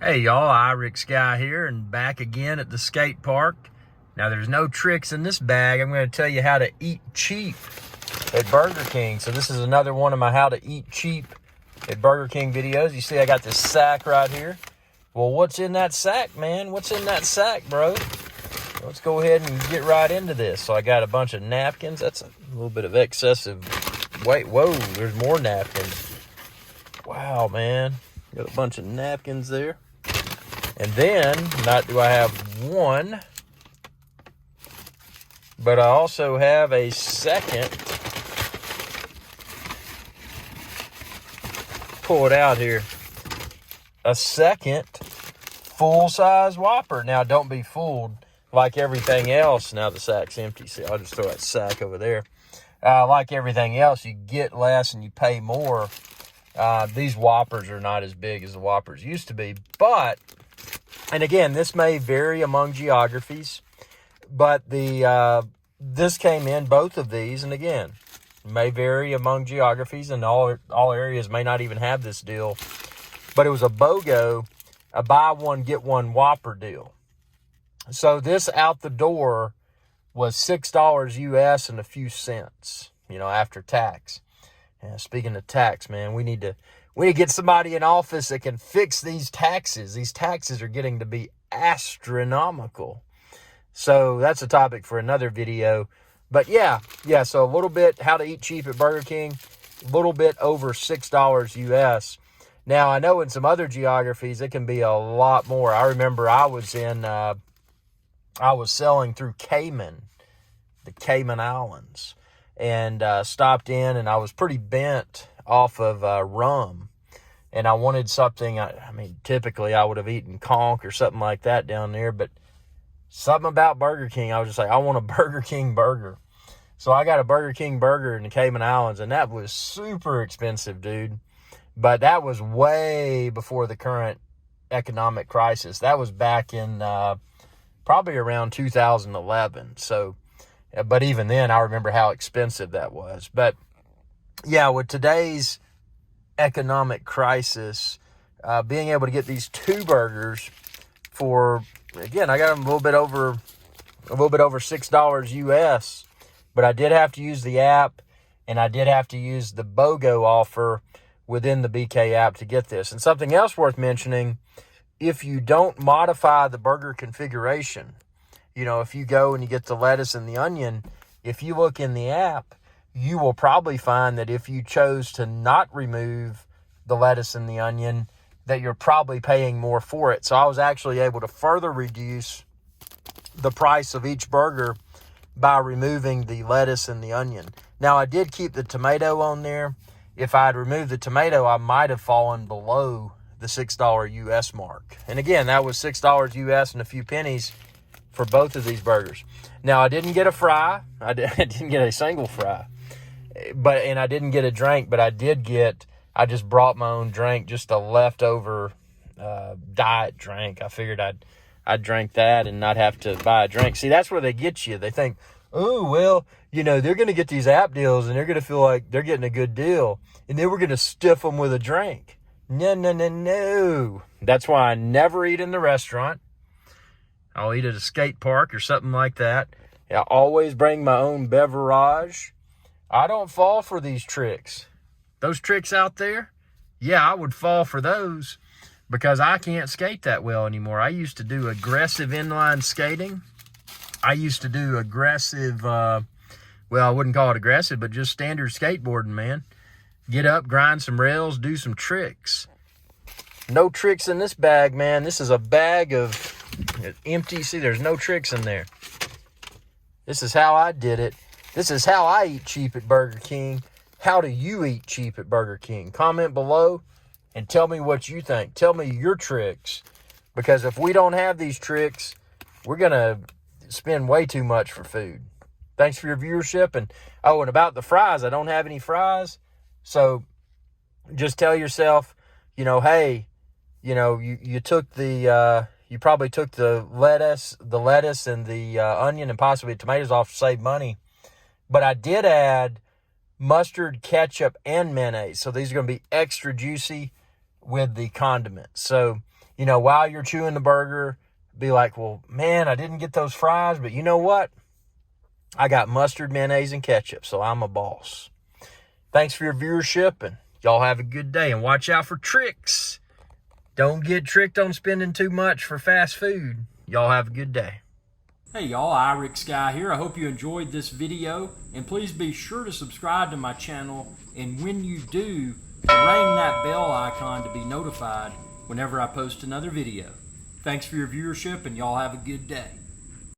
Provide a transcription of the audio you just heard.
Hey y'all, Irix Guy here and back again at the skate park. Now there's no tricks in this bag. I'm going to tell you how to eat cheap at Burger King. So this is another one of my how to eat cheap at Burger King videos. You see I got this sack right here. Well, what's in that sack, man? What's in that sack, bro? Let's go ahead and get right into this. So I got a bunch of napkins. That's a little bit of excessive weight. Whoa, there's more napkins. Wow, man. Got a bunch of napkins there. And then, not do I have one, but I also have a second. Pull it out here. A second full-size Whopper. Now, don't be fooled like everything else. Now the sack's empty. See, I'll just throw that sack over there. Like everything else, you get less and you pay more. These Whoppers are not as big as the Whoppers used to be, but... And again, this may vary among geographies, but this came in, both of these, and again, may vary among geographies, and all areas may not even have this deal. But it was a BOGO, a buy one, get one Whopper deal. So this out the door was $6 US and a few cents, after tax. Speaking of tax, man, we need to get somebody in office that can fix these taxes. These taxes are getting to be astronomical. So that's a topic for another video. But yeah, so a little bit how to eat cheap at Burger King, a little bit over $6 US. Now, I know in some other geographies, it can be a lot more. I remember I was selling through the Cayman Islands, and stopped in, and I was pretty bent off of rum, and I wanted something. Typically I would have eaten conch or something like that down there, but something about Burger King, I was just like, I want a Burger King burger. So I got a Burger King burger in the Cayman Islands, and that was super expensive, dude. But that was way before the current economic crisis. That was back in probably around 2011. So, but even then, I remember how expensive that was. But yeah, with today's economic crisis, being able to get these two burgers for, again, I got them a little bit over $6 US, but I did have to use the app, and I did have to use the BOGO offer within the BK app to get this. And something else worth mentioning, if you don't modify the burger configuration, if you go and you get the lettuce and the onion, if you look in the app, you will probably find that if you chose to not remove the lettuce and the onion, that you're probably paying more for it. So I was actually able to further reduce the price of each burger by removing the lettuce and the onion. Now, I did keep the tomato on there. If I had removed the tomato, I might have fallen below the $6 US mark. And again, that was $6 US and a few pennies for both of these burgers. Now, I didn't get a fry. I didn't get a single fry. And I didn't get a drink, but I just brought my own drink, just a leftover diet drink. I figured I'd drink that and not have to buy a drink. See, that's where they get you. They think, oh, well, they're going to get these app deals and they're going to feel like they're getting a good deal. And then we're going to stiff them with a drink. No. That's why I never eat in the restaurant. I'll eat at a skate park or something like that. I always bring my own beverage. I don't fall for these tricks. Those tricks out there, yeah, I would fall for those because I can't skate that well anymore. I used to do aggressive inline skating. I used to do aggressive, I wouldn't call it aggressive, but just standard skateboarding, man. Get up, grind some rails, do some tricks. No tricks in this bag, man. This is a bag of empty. See, there's no tricks in there. This is how I did it. This is how I eat cheap at Burger King. How do you eat cheap at Burger King? Comment below and tell me what you think. Tell me your tricks. Because if we don't have these tricks, we're going to spend way too much for food. Thanks for your viewership. And about the fries, I don't have any fries. So just tell yourself, hey, you took you probably took the lettuce and the onion and possibly the tomatoes off to save money. But I did add mustard, ketchup, and mayonnaise. So these are going to be extra juicy with the condiments. So you know, while you're chewing the burger, be like, well, man, I didn't get those fries, but you know what? I got mustard, mayonnaise, and ketchup, so I'm a boss. Thanks for your viewership, and y'all have a good day. And watch out for tricks. Don't get tricked on spending too much for fast food. Y'all have a good day. Hey y'all, Irix Guy here. I hope you enjoyed this video, and please be sure to subscribe to my channel, and when you do, ring that bell icon to be notified whenever I post another video. Thanks for your viewership, and y'all have a good day.